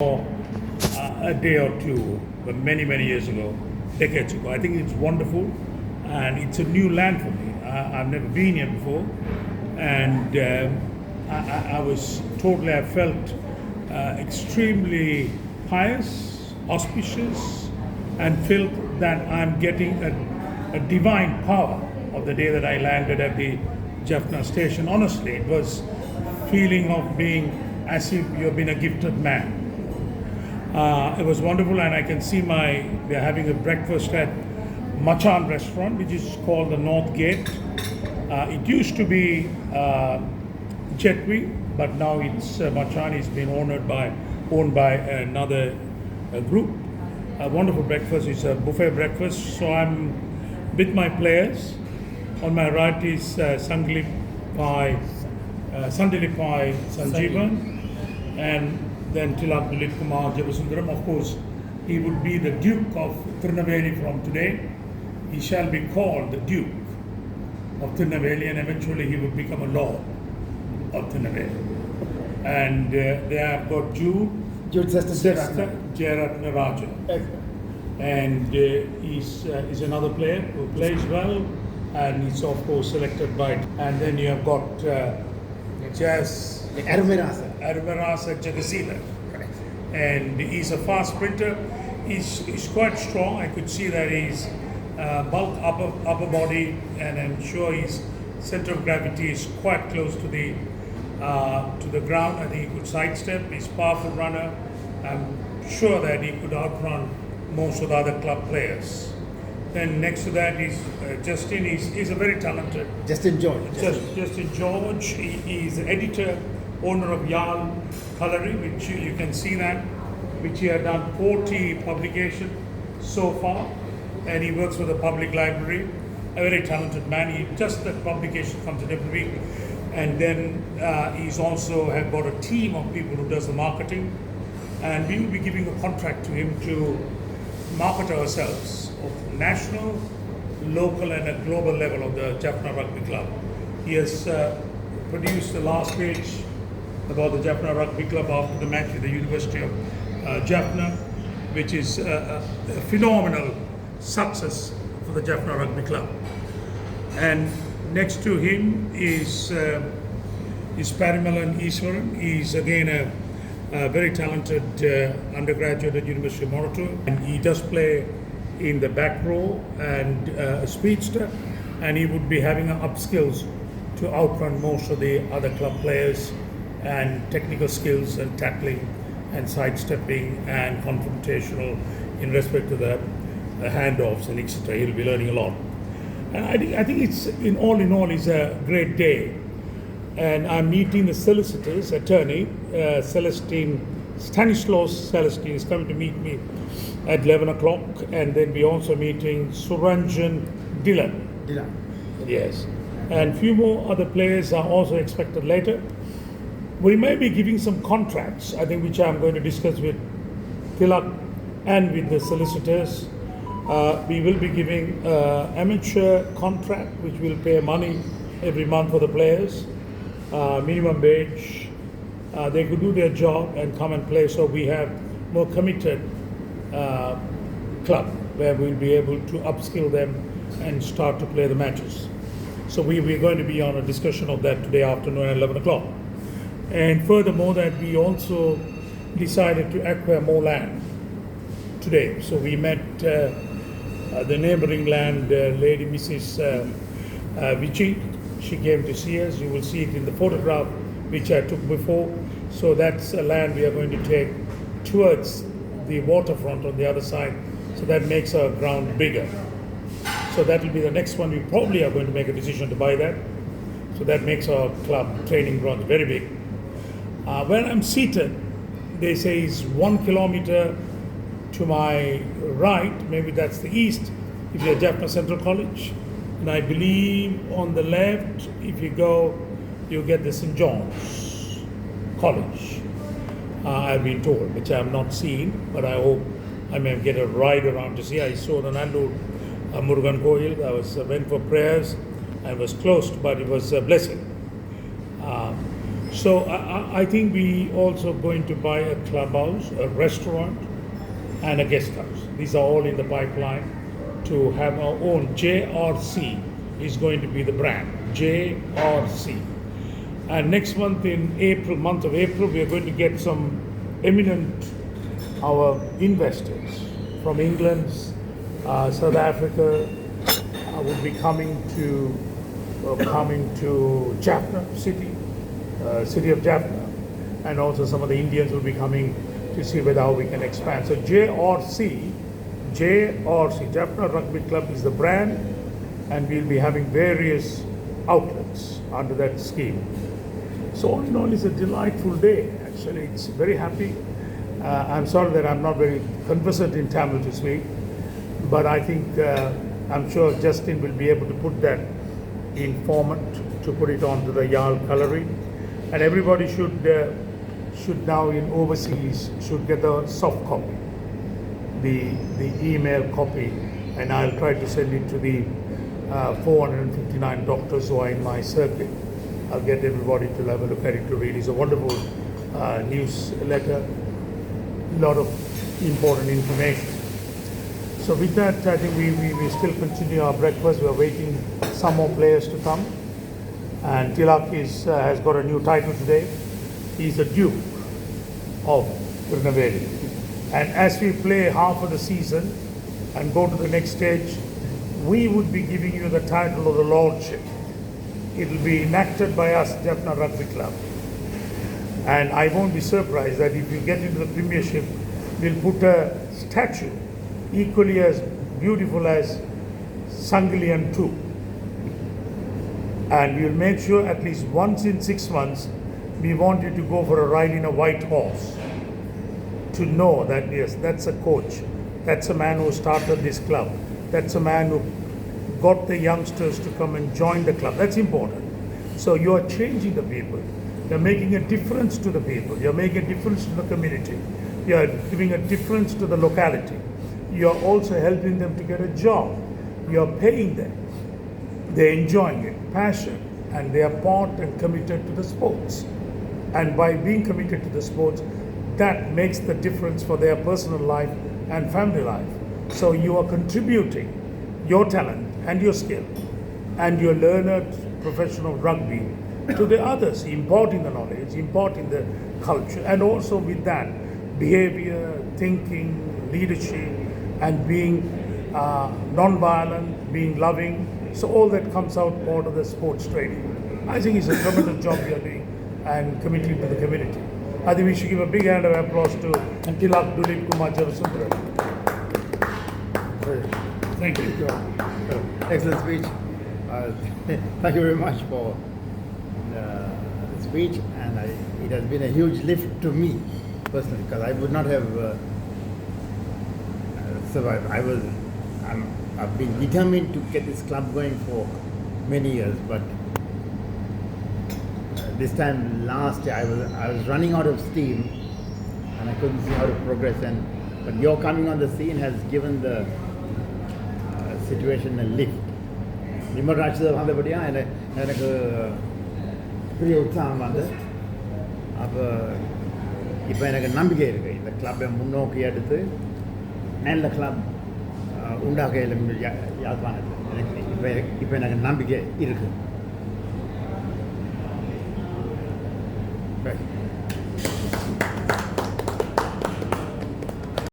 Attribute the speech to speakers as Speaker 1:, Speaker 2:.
Speaker 1: A day or two, but many years ago, decades ago. I think it's wonderful, and it's a new land for me. I've never been here before, and I was totally. I felt extremely pious, auspicious, and felt that I'm getting a divine power of the day that I landed at the Jaffna station. Honestly, it was feeling of being as if you've been a gifted man. It was wonderful, and I can see they're having a breakfast at Machan restaurant, which is called the North Gate. It used to be Jetwi, but now it's Machan. It's been owned by another group. A wonderful breakfast. It's a buffet breakfast. So I'm with my players. On my right is Sandilipai Sanjeevan, and then Tilak Dilip Kumar Jabasundaram. Of course, he would be the Duke of Tirunelveli from today. He shall be called the Duke of Tirunelveli, and eventually he would become a Lord of Tirunelveli. And they have got Jude Jeratna Raja. And he's another player who plays well, and he's of course selected by. And then you have got Armerasa Jagasila, and he's a fast sprinter. He's quite strong. I could see that he's bulk upper body, and I'm sure his center of gravity is quite close to the ground. I think he could sidestep. He's a powerful runner. I'm sure that he could outrun most of the other club players. Then next to that is Jestin. He's a very talented.
Speaker 2: Jestin George.
Speaker 1: Jestin George. He's the editor, owner of Yarl Colory, which you can see that, which he had done 40 publications so far, and he works for the public library. A very talented man. That publication comes in every week, and then he's also have got a team of people who does the marketing, and we will be giving a contract to him to market ourselves of national, local, and a global level of the Jaffna Rugby Club. He has produced the last page about the Jaffna Rugby Club after the match with the University of Jaffna, which is a phenomenal success for the Jaffna Rugby Club. And next to him is Parimalan Iswaran. He's again a very talented undergraduate at University of Moratuwa, and he does play in the back row and a speedster, and he would be having upskills to outrun most of the other club players, and technical skills and tackling and sidestepping and confrontational in respect to the handoffs and etc. He'll be learning a lot. And I think it's in all is a great day. And I'm meeting the solicitor's attorney, Stanislaus Celestine is coming to meet me at 11 o'clock. And then we're also meeting Suranjan Dylan. Yes. And few more other players are also expected later. We may be giving some contracts, I think, which I'm going to discuss with Tilak and with the solicitors. We will be giving amateur contract, which will pay money every month for the players, minimum wage. They could do their job and come and play, so we have more committed club where we'll be able to upskill them and start to play the matches. So we're going to be on a discussion of that today afternoon at 11 o'clock. And furthermore, that we also decided to acquire more land today. So we met the neighboring land lady, Mrs. Vici. She came to see us. You will see it in the photograph which I took before. So that's a land we are going to take towards the waterfront on the other side. So that makes our ground bigger. So that will be the next one. We probably are going to make a decision to buy that. So that makes our club training ground very big. Where I'm seated, they say is 1 kilometer to my right, maybe that's the east, if you're at Jaffna Central College. And I believe on the left, if you go, you get the St. John's College. I've been told, which I have not seen, but I hope I may get a ride around to see. I saw the Nandu Murugan Koil. I went for prayers. I was closed, but it was a blessing. So I think we also going to buy a clubhouse, a restaurant, and a guest house. These are all in the pipeline to have our own. JRC is going to be the brand, JRC. And next month in April, month of April, we are going to get some eminent, our investors from England, South Africa, will be coming to Jaffna city, city of Jaffna, and also some of the Indians will be coming to see whether how we can expand. So JRC, Jaffna Rugby Club is the brand, and we'll be having various outlets under that scheme. So all in all, it's a delightful day. Actually, it's very happy. I'm sorry that I'm not very conversant in Tamil to speak, but I think I'm sure Jestin will be able to put that in format to put it onto the Yarl coloring, and everybody should now in overseas should get the soft copy, the email copy, and I'll try to send it to the 459 doctors who are in my circuit. I'll get everybody to have a look at it to read. It's a wonderful newsletter, a lot of important information. So with that, I think we still continue our breakfast. We're waiting some more players to come. And Tilak has got a new title today. He's the Duke of Tirunelveli. And as we play half of the season and go to the next stage, we would be giving you the title of the Lordship. It will be enacted by us, Jaffna Rugby Club. And I won't be surprised that if you get into the Premiership, we'll put a statue equally as beautiful as Sangilian 2. And we'll make sure at least once in 6 months, we want you to go for a ride in a white horse to know that, yes, that's a coach. That's a man who started this club. That's a man who got the youngsters to come and join the club. That's important. So you are changing the people. You're making a difference to the people. You're making a difference to the community. You're giving a difference to the locality. You're also helping them to get a job. You're paying them. They're enjoying it, passion, and they are part and committed to the sports. And by being committed to the sports, that makes the difference for their personal life and family life. So you are contributing your talent and your skill and your learned professional rugby to the others, imparting the knowledge, imparting the culture, and also with that, behavior, thinking, leadership, and being non-violent, being loving. So all that comes out part of the sports training. I think it's a tremendous job you're doing and committing to the community. I think we should give a big hand of applause to Tilak Dulip Kumar Javasundara. Thank you.
Speaker 2: Excellent speech. Thank you very much for the speech, and it has been a huge lift to me personally, because I would not have survived. I've been determined to get this club going for many years, but this time last year I was running out of steam and I couldn't see how to progress. But your coming on the scene has given the situation a lift. Nimal Raj வந்தபடியா எனக்கு பெரிய உற்சாகம் வந்து அப்போ இப்போ எனக்கு நம்பிக்கை இருக்குது இந்த கிளப்பை முன்னோக்கி எடுத்து நல்ல கிளப் உண்டாக யாழ்ப்பாணத்தில் இப்போ எனக்கு நம்பிக்கை இருக்குது.